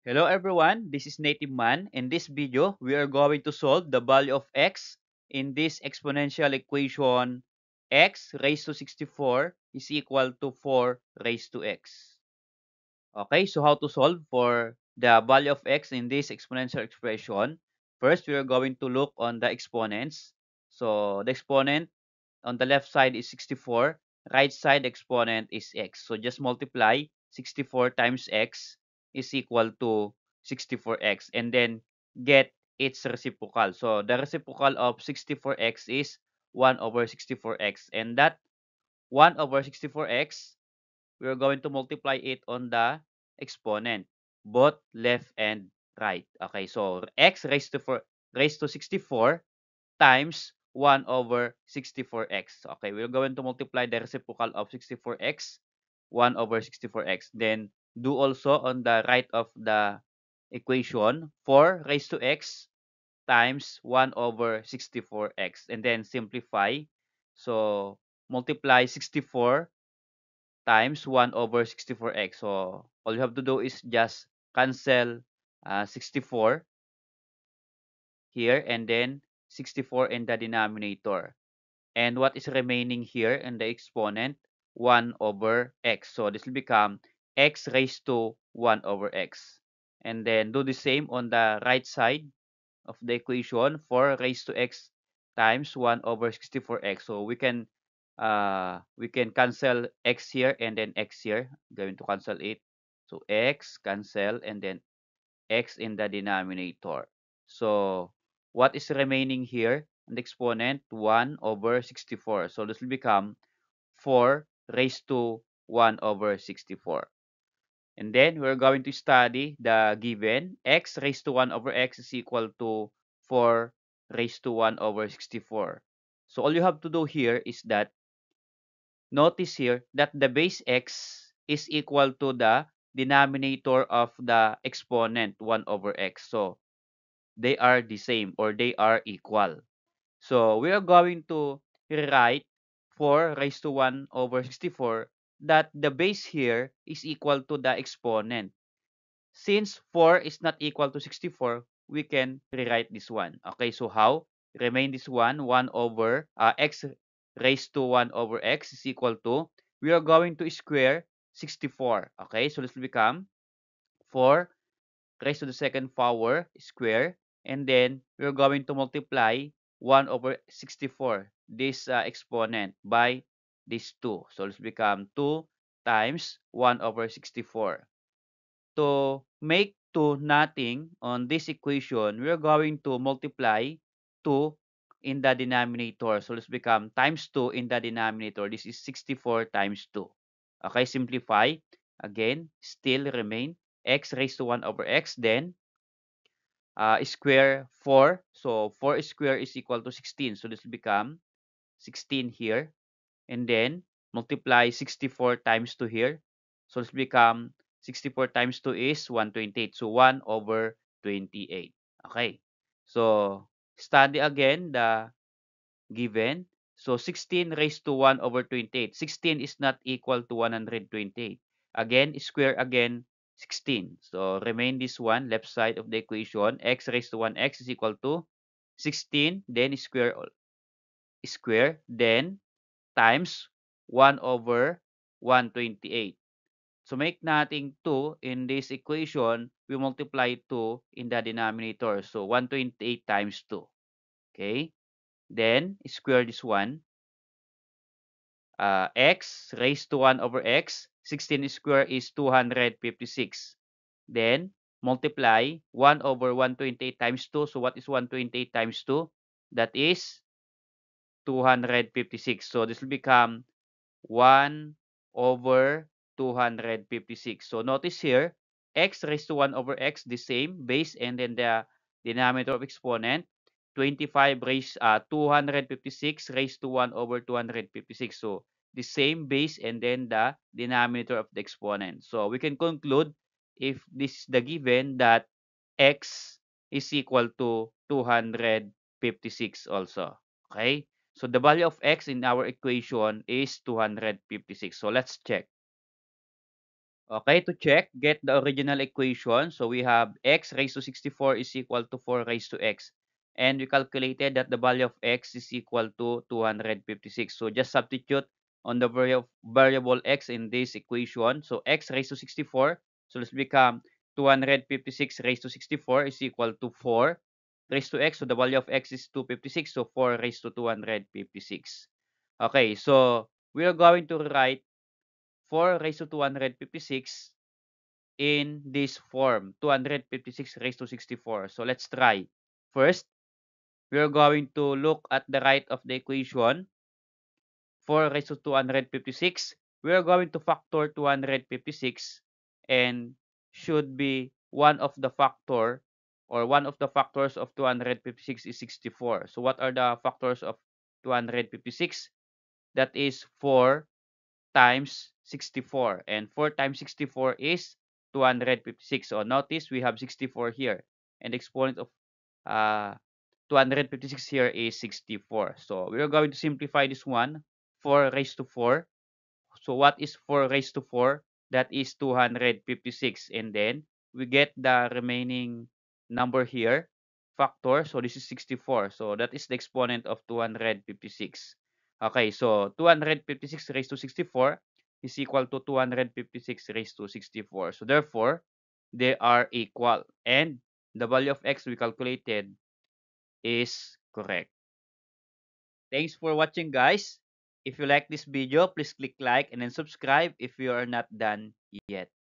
Hello everyone, this is Native Man. In this video, we are going to solve the value of x in this exponential equation x raised to 64 is equal to 4 raised to x. Okay, so how to solve for the value of x in this exponential expression? First, we are going to look on the exponents. So the exponent on the left side is 64, right side exponent is x. So just multiply 64 times x is equal to 64x and then get its reciprocal. So the reciprocal of 64x is 1 over 64x, and that 1 over 64x, we're going to multiply it on the exponent, both left and right. Okay, so x raised to 64 times 1 over 64x. Okay, we're going to multiply the reciprocal of 64x, 1 over 64x. Then do also on the right of the equation, 4 raised to x times 1 over 64x. And then simplify. So multiply 64 times 1 over 64x. So all you have to do is just cancel 64 here and then 64 in the denominator. And what is remaining here in the exponent? 1 over x. So this will become x raised to 1 over x. And then do the same on the right side of the equation, 4 raised to x times 1 over 64x. So we can cancel x here and then x here. I'm going to cancel it. So x cancel and then x in the denominator. So what is remaining here? The exponent 1 over 64. So this will become 4 raised to 1 over 64. And then we're going to study the given x raised to 1 over x is equal to 4 raised to 1 over 64. So all you have to do here is that notice here that the base x is equal to the denominator of the exponent 1 over x. So they are the same or they are equal. So we are going to rewrite 4 raised to 1 over 64 that the base here is equal to the exponent. Since 4 is not equal to 64, we can rewrite this one. Okay, so how? Remain this one, 1 over x raised to 1 over x is equal to, we are going to square 64. Okay, so this will become 4 raised to the second power square, and then we're going to multiply 1 over 64, this exponent, by this 2. So let's become 2 times 1 over 64. To make 2 nothing on this equation, we're going to multiply 2 in the denominator. So let's become times 2 in the denominator. This is 64 times 2. Okay, simplify. Again, still remain x raised to 1 over x. Then square 4. So 4 square is equal to 16. So this will become 16 here. And then multiply 64 times 2 here. So this will become 64 times 2 is 128. So 1 over 28. Okay. So study again the given. So 16 raised to 1 over 28. 16 is not equal to 128. Again, square again 16. So remain this one, left side of the equation. X raised to 1x is equal to 16. Then square. Then times 1 over 128. So make natin 2 in this equation. We multiply 2 in the denominator. So 128 times 2. Okay. Then square this one. X raised to 1 over x. 16 square is 256. Then multiply 1 over 128 times 2. So what is 128 times 2? That is 256. So this will become 1 over 256. So notice here, x raised to 1 over x, the same base, and then the denominator of exponent, 256 raised to 1 over 256. So the same base and then the denominator of the exponent. So we can conclude, if this is the given, that x is equal to 256 also. Okay? So the value of x in our equation is 256. So let's check. Okay, to check, get the original equation. So we have x raised to 64 is equal to 4 raised to x. And we calculated that the value of x is equal to 256. So just substitute on the variable x in this equation. So x raised to 64. So let's become 256 raised to 64 is equal to 4 raised to x. So the value of x is 256. So 4 raised to 256. Okay, so we are going to write 4 raised to 256 in this form, 256 raised to 64. So let's try. First, we are going to look at the right of the equation, 4 raised to 256. We are going to factor 256 and should be one of the factor or one of the factors of 256 is 64. So what are the factors of 256? That is 4 times 64. And 4 times 64 is 256. So notice we have 64 here. And the exponent of uh, 256 here is 64. So we are going to simplify this one. 4 raised to 4. So what is 4 raised to 4? That is 256. And then we get the remaining number here, factor. So this is 64. So that is the exponent of 256. Okay, so 256 raised to 64 is equal to 256 raised to 64. So therefore, they are equal. And the value of x we calculated is correct. Thanks for watching, guys. If you like this video, please click like and then subscribe if you are not done yet.